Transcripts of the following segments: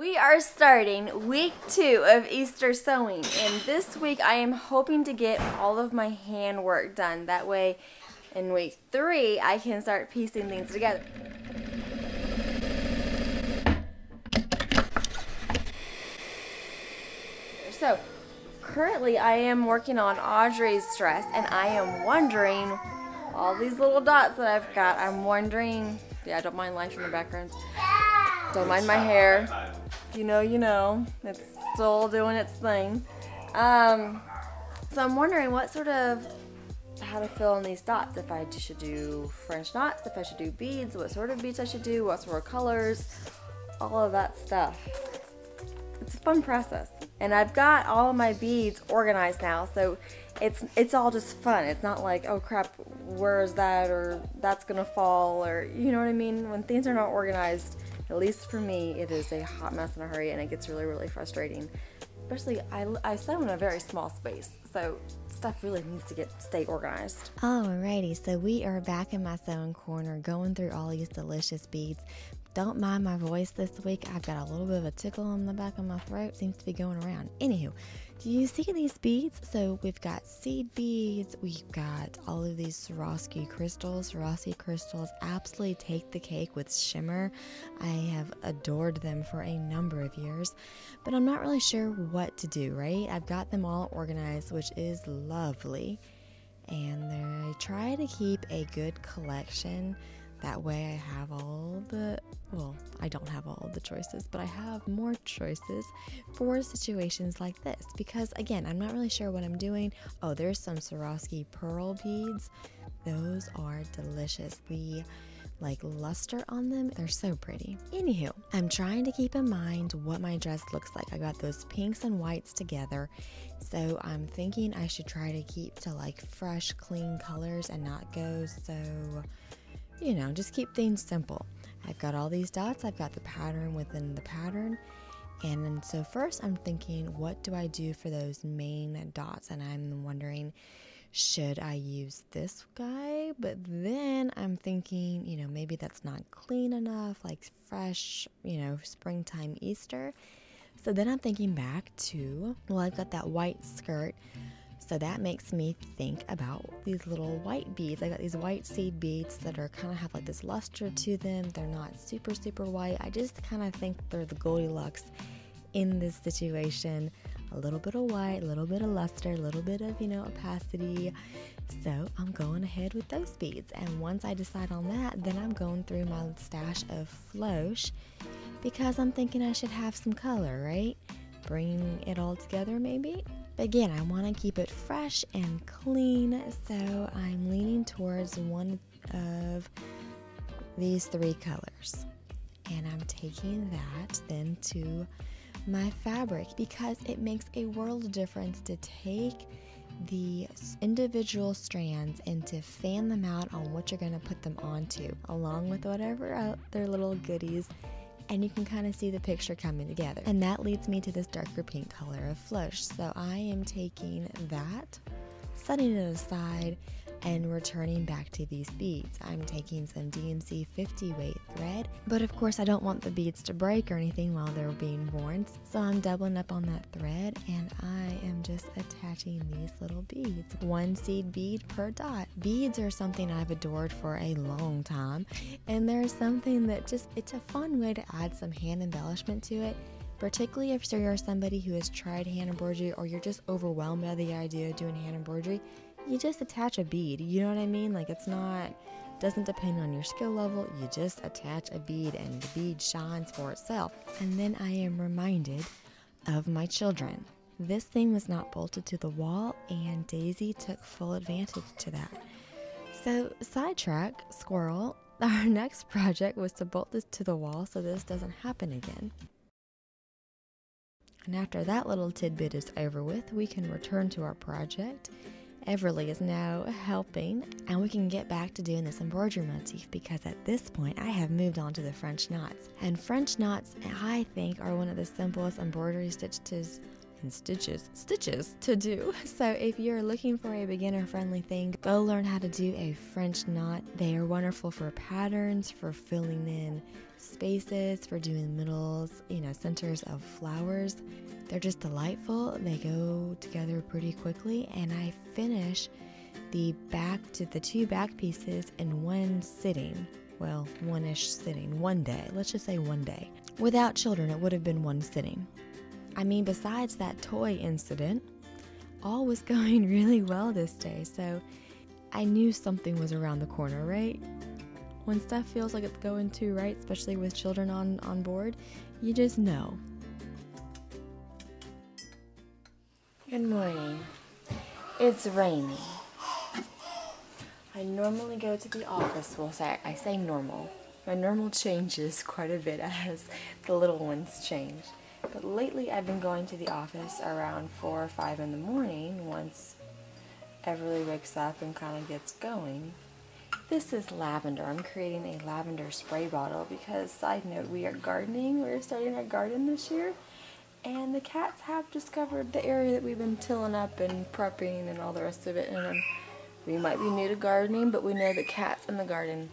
We are starting week 2 of Easter sewing, and this week I am hoping to get all of my handwork done. That way in week 3 I can start piecing things together. So currently I am working on Audrey's dress, and I am wondering, all these little dots that I've got, I'm wondering, yeah, I don't mind life in the background. Don't mind my hair. You know, it's still doing its thing. So I'm wondering how to fill in these dots. If I should do French knots, if I should do beads, what sort of beads I should do, what sort of colors, all of that stuff. It's a fun process. And I've got all of my beads organized now, so it's all just fun. It's not like, oh crap, where is that, or that's gonna fall, or you know what I mean? When things are not organized, at least for me, it is a hot mess in a hurry, and it gets really, really frustrating. Especially, I sew in a very small space, so stuff really needs to stay organized. Alrighty, so we are back in my sewing corner going through all these delicious beads. Don't mind my voice this week. I've got a little bit of a tickle on the back of my throat. Seems to be going around. Anywho, do you see these beads? So we've got seed beads. We've got all of these Swarovski crystals. Swarovski crystals absolutely take the cake with shimmer. I have adored them for a number of years, but I'm not really sure what to do, right? I've got them all organized, which is lovely. And I try to keep a good collection. That way I have I don't have all the choices, but I have more choices for situations like this. Because again, I'm not really sure what I'm doing. Oh, there's some Swarovski pearl beads. Those are delicious. The luster on them, they're so pretty. Anywho, I'm trying to keep in mind what my dress looks like. I got those pinks and whites together. So I'm thinking I should try to keep to fresh, clean colors and not go so, just keep things simple. I've got all these dots. I've got the pattern within the pattern. And so first I'm thinking, what do I do for those main dots? And I'm wondering, should I use this guy? But then I'm thinking, maybe that's not clean enough, like fresh, springtime Easter. So then I'm thinking back to, I've got that white skirt. So that makes me think about these little white beads. I got these white seed beads that are kind of have this luster to them. They're not super, super white. I just kind of think they're the Goldilocks in this situation. A little bit of white, a little bit of luster, a little bit of, opacity. So I'm going ahead with those beads. And once I decide on that, then I'm going through my stash of floche because I'm thinking I should have some color, right? Bring it all together maybe. But again, I want to keep it fresh and clean, so I'm leaning towards one of these 3 colors. And I'm taking that then to my fabric because it makes a world of difference to take the individual strands and to fan them out on what you're going to put them onto, along with whatever other little goodies. And you can kind of see the picture coming together. And that leads me to this darker pink color of floche. So I am taking that, setting it aside, and returning back to these beads. I'm taking some DMC 50 weight thread, but of course I don't want the beads to break or anything while they're being worn. So I'm doubling up on that thread, and I am just attaching these little beads. 1 seed bead per dot. Beads are something I've adored for a long time, and there's something that it's a fun way to add some hand embellishment to it. Particularly if you're somebody who has tried hand embroidery or you're just overwhelmed by the idea of doing hand embroidery, you just attach a bead. You know what I mean? Doesn't depend on your skill level. You just attach a bead and the bead shines for itself. And then I am reminded of my children. This thing was not bolted to the wall, and Daisy took full advantage to that. So sidetrack, squirrel. Our next project was to bolt this to the wall so this doesn't happen again. And after that little tidbit is over with, we can return to our project. Everly is now helping, and we can get back to doing this embroidery motif because at this point I have moved on to the French knots. And French knots, I think, are one of the simplest embroidery stitches to do. So if you're looking for a beginner-friendly thing, go learn how to do a French knot. They are wonderful for patterns, for filling in spaces for doing middles, centers of flowers. They're just delightful. They go together pretty quickly, and I finish the two back pieces in one sitting. Well, one-ish sitting, one day. Let's just say one day. Without children, it would have been one sitting. I mean, besides that toy incident, all was going really well this day, so I knew something was around the corner, right? When stuff feels like it's going too right, especially with children on board, you just know. Good morning. It's raining. I normally go to the office. Well, I say normal. My normal changes quite a bit as the little ones change. But lately I've been going to the office around 4 or 5 in the morning once Everly wakes up and kind of gets going. This is lavender. I'm creating a lavender spray bottle because, side note, we are gardening. We're starting our garden this year. And the cats have discovered the area that we've been tilling up and prepping and all the rest of it. And we might be new to gardening, but we know that cats in the garden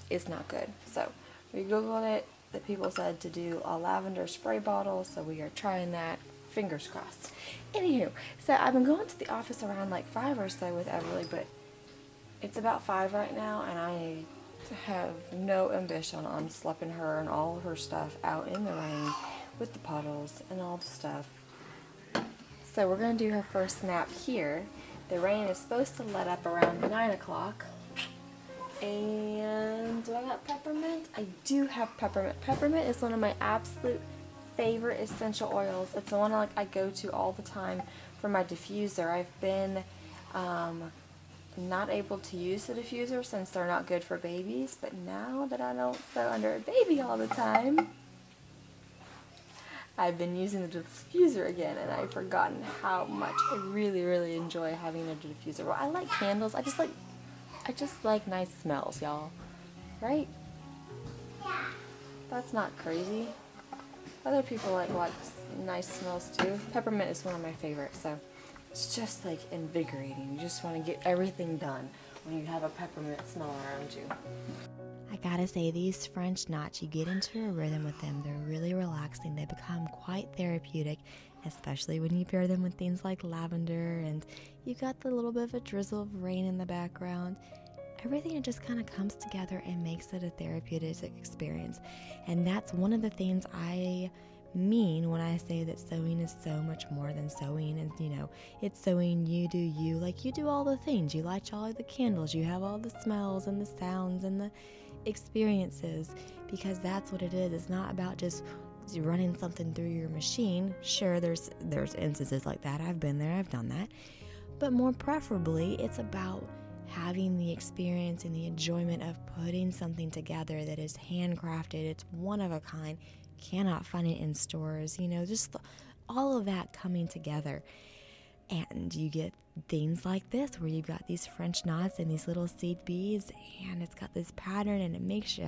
is not good. So we Googled it. The people said to do a lavender spray bottle, so we are trying that. Fingers crossed. Anywho, so I've been going to the office around like 5 or so with Everly, but it's about 5 right now, and I have no ambition on schlepping her and all of her stuff out in the rain with the puddles and all the stuff. So we're going to do her first nap here. The rain is supposed to let up around 9 o'clock. And do I got peppermint? I do have peppermint. Peppermint is one of my absolute favorite essential oils. It's the one I go to all the time for my diffuser. I've been not able to use the diffuser since they're not good for babies, but now that I don't sew under a baby all the time, I've been using the diffuser again, and I've forgotten how much I really, really enjoy having a diffuser. Well, I like candles. I just like nice smells, y'all. Right? That's not crazy. Other people like nice smells too. Peppermint is one of my favorites, so it's just like invigorating. You just want to get everything done when you have a peppermint smell around you. I gotta say, these French knots, you get into a rhythm with them. They're really relaxing. They become quite therapeutic, especially when you pair them with things like lavender, and you got the little bit of a drizzle of rain in the background. Everything just kind of comes together and makes it a therapeutic experience. And that's one of the things I mean when I say that sewing is so much more than sewing. And it's sewing, you do you. Like, you do all the things. You light all the candles. You have all the smells and the sounds and the experiences, because that's what it is. It's not about just running something through your machine. Sure, there's instances like that. I've been there. I've done that. But more preferably, it's about having the experience and the enjoyment of putting something together that is handcrafted. It's one of a kind. Cannot find it in stores. Just all of that coming together. And you get things like this where you've got these French knots and these little seed beads, and it's got this pattern, and it makes you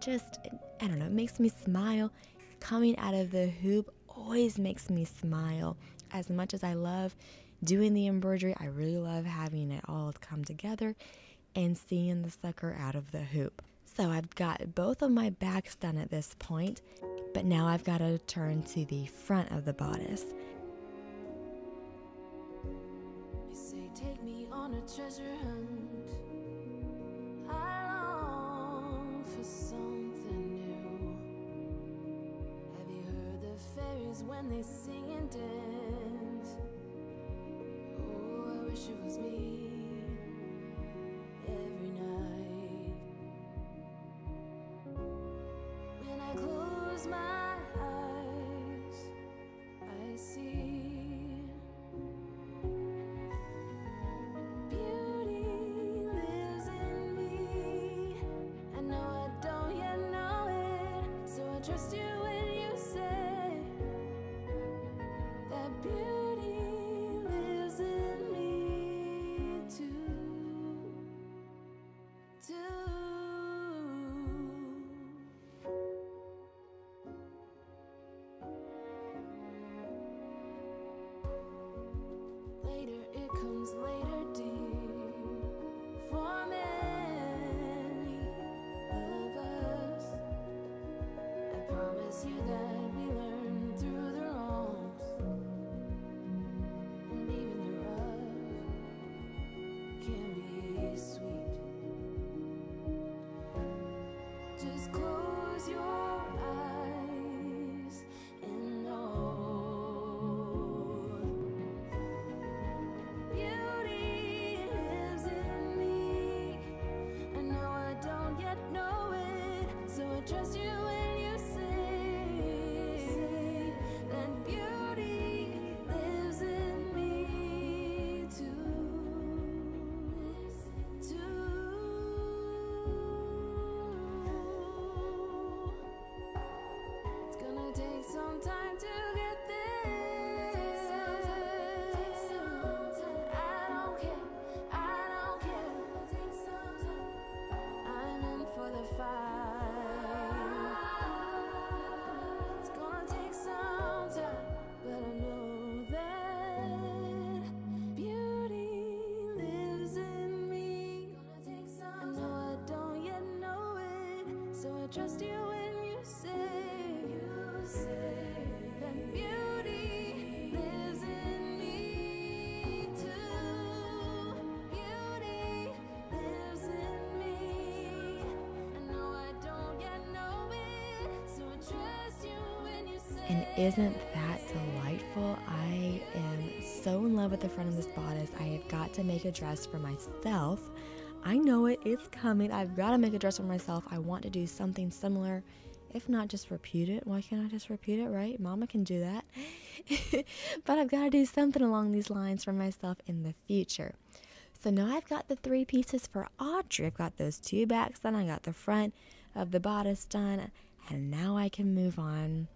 it makes me smile. Coming out of the hoop always makes me smile. As much as I love doing the embroidery, I really love having it all come together and seeing the sucker out of the hoop. So I've got both of my backs done at this point, but now I've got to turn to the front of the bodice. You say take me on a treasure hunt. I long for something new. Have you heard the fairies when they sing and dance? Oh, I wish it was me every night. When I close my eyes, I see beauty lives in me. I know I don't yet know it, so I trust you when you say that beauty lives in me too. I trust you when you say that beauty lives in me too. Beauty lives in me. I know I don't yet know it, so I trust you when you say. And isn't that delightful? I am so in love with the front of this bodice. I have got to make a dress for myself. I know it, it's coming. I've got to make a dress for myself. I want to do something similar. If not, just repeat it. Why can't I just repeat it, right? Mama can do that. But I've got to do something along these lines for myself in the future. So now I've got the 3 pieces for Audrey. I've got those 2 backs done. I got the front of the bodice done. And now I can move on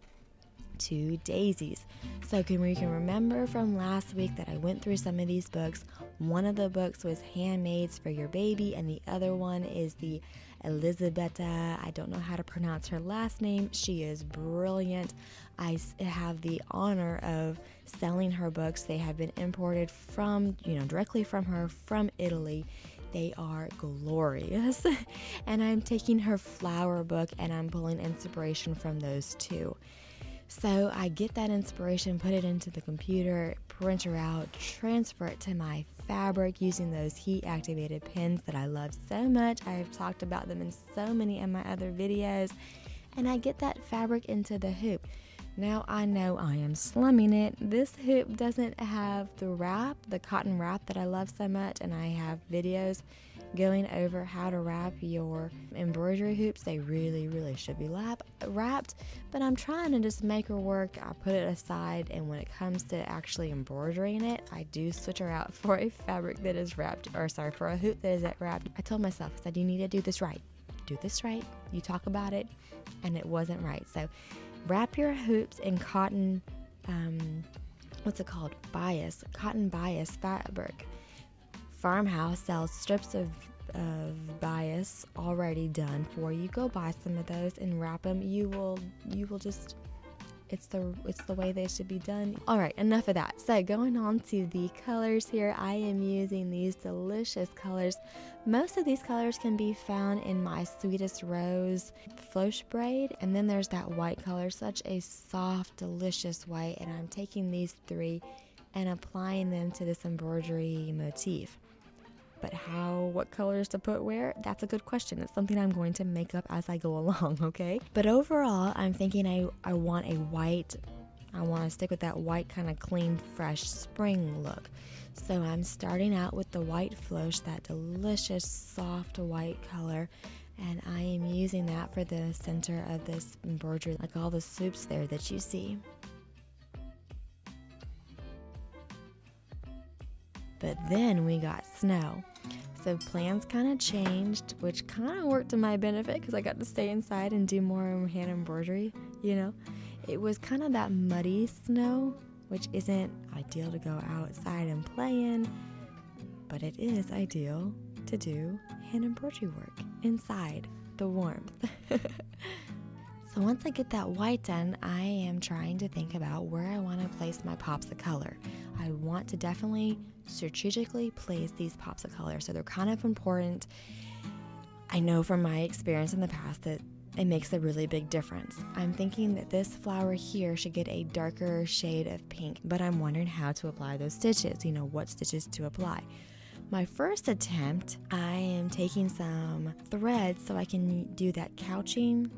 to Daisies. So we can remember from last week that I went through some of these books. One of the books was Handmaids for Your Baby, and the other one is the Elisabetta. I don't know how to pronounce her last name. She is brilliant. I have the honor of selling her books. They have been imported from, directly from her, from Italy. They are glorious. And I'm taking her flower book and I'm pulling inspiration from those too. So I get that inspiration, put it into the computer, print her out, transfer it to my fabric using those heat-activated pins that I love so much. I've talked about them in so many of my other videos. And I get that fabric into the hoop. Now I know I am slumming it. This hoop doesn't have the wrap, the cotton wrap that I love so much, and I have videos going over how to wrap your embroidery hoops. They really, really should be wrapped, but I'm trying to just make her work. I put it aside, and when it comes to actually embroidering it, I do switch her out for a fabric that is wrapped, for a hoop that is wrapped. I told myself, I said, you need to do this right. Do this right. You talk about it, and it wasn't right. So wrap your hoops in cotton, cotton bias fabric. Farmhouse sells strips of bias already done for you. Go buy some of those and wrap them. You will just, it's the way they should be done. All right, enough of that. So going on to the colors here, I am using these delicious colors. Most of these colors can be found in my Sweetest Rose Floche braid, and then there's that white color, such a soft, delicious white, and I'm taking these 3 and applying them to this embroidery motif. But what colors to put where? That's a good question. It's something I'm going to make up as I go along, okay? But overall, I'm thinking I want a white, I want to stick with that white kind of clean, fresh spring look. So I'm starting out with the white floche, that delicious, soft white color, and I am using that for the center of this embroidery, like all the swoops there that you see. But then we got snow. So plans kind of changed, which kind of worked to my benefit because I got to stay inside and do more hand embroidery, It was kind of that muddy snow, which isn't ideal to go outside and play in, but it is ideal to do hand embroidery work inside the warmth. So once I get that white done, I am trying to think about where I want to place my pops of color. I want to definitely strategically place these pops of color, so they're kind of important. I know from my experience in the past that it makes a really big difference. I'm thinking that this flower here should get a darker shade of pink, but I'm wondering how to apply those stitches, what stitches to apply. My first attempt, I am taking some thread so I can do that crouching,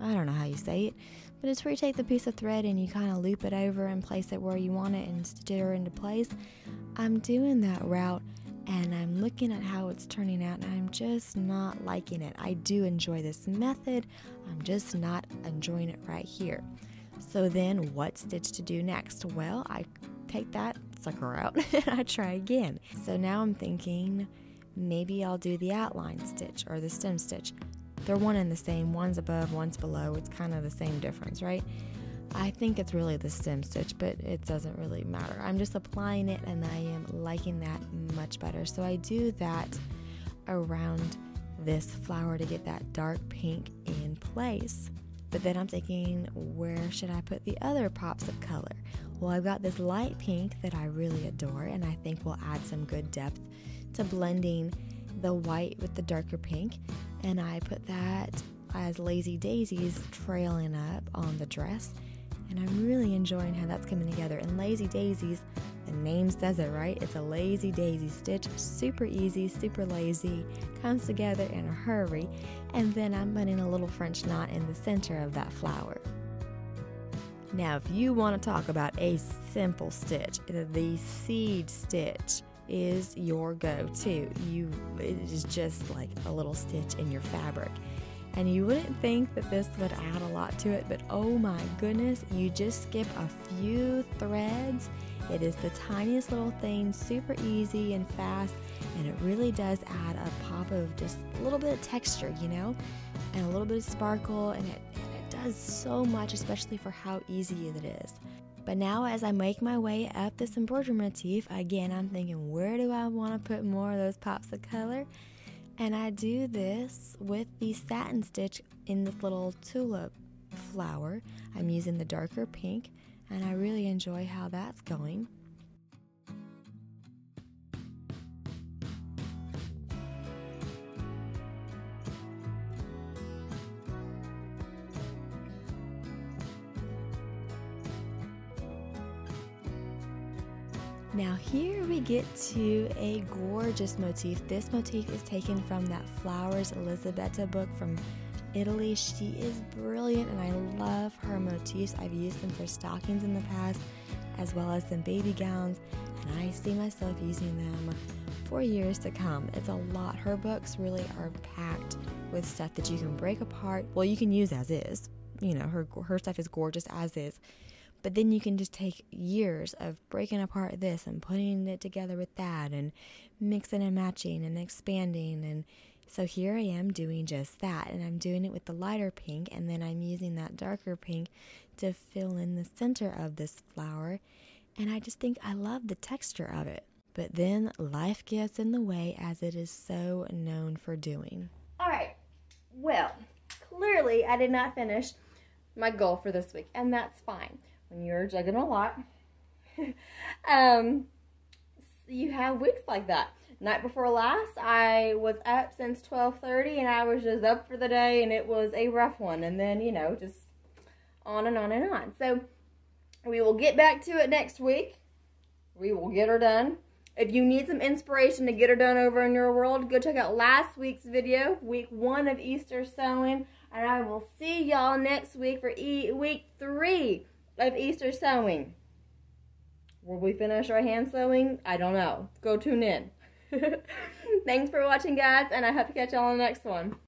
I don't know how you say it, but it's where you take the piece of thread and you kind of loop it over and place it where you want it and stitch it into place. I'm doing that route and I'm looking at how it's turning out and I'm just not liking it. I do enjoy this method, I'm just not enjoying it right here. So then what stitch to do next? Well, I take that sucker out and I try again. So now I'm thinking maybe I'll do the outline stitch or the stem stitch. They're one and the same, one's above, one's below. It's kind of the same difference, right? I think it's really the stem stitch, but it doesn't really matter. I'm just applying it and I am liking that much better. So I do that around this flower to get that dark pink in place. But then I'm thinking, where should I put the other pops of color? Well, I've got this light pink that I really adore and I think will add some good depth to blending the white with the darker pink, and I put that as lazy daisies trailing up on the dress, and I'm really enjoying how that's coming together. And lazy daisies, the name says it, right? It's a lazy daisy stitch, super easy, super lazy, comes together in a hurry. And then I'm putting a little French knot in the center of that flower. Now, if you want to talk about a simple stitch, the seed stitch is your go-to. It is just like a little stitch in your fabric. And you wouldn't think that this would add a lot to it, but oh my goodness, you just skip a few threads. It is the tiniest little thing, super easy and fast, and it really does add a pop of just a little bit of texture, you know, and a little bit of sparkle, and it does so much, especially for how easy it is. But now as I make my way up this embroidery motif, again, I'm thinking, where do I want to put more of those pops of color? And I do this with the satin stitch in this little tulip flower. I'm using the darker pink, and I really enjoy how that's going. Now here we get to a gorgeous motif. This motif is taken from that Flowers Elisabetta book from Italy. She is brilliant, and I love her motifs. I've used them for stockings in the past, as well as some baby gowns, and I see myself using them for years to come. It's a lot. Her books really are packed with stuff that you can break apart. Well, you can use as is. You know, her stuff is gorgeous as is. But then you can just take years of breaking apart this and putting it together with that and mixing and matching and expanding. And so here I am doing just that. And I'm doing it with the lighter pink, and then I'm using that darker pink to fill in the center of this flower. And I just think I love the texture of it. But then life gets in the way, as it is so known for doing. All right. Well, clearly I did not finish my goal for this week, and that's fine. When you're juggling a lot, you have weeks like that. Night before last, I was up since 12:30, and I was just up for the day, and it was a rough one. And then, you know, just on and on and on. So we will get back to it next week. We will get her done. If you need some inspiration to get her done over in your world, go check out last week's video, week 1 of Easter sewing. And I will see y'all next week for week 3 of Easter sewing. Will we finish our hand sewing? I don't know. Go tune in. Thanks for watching, guys, and I hope to catch y'all on the next one.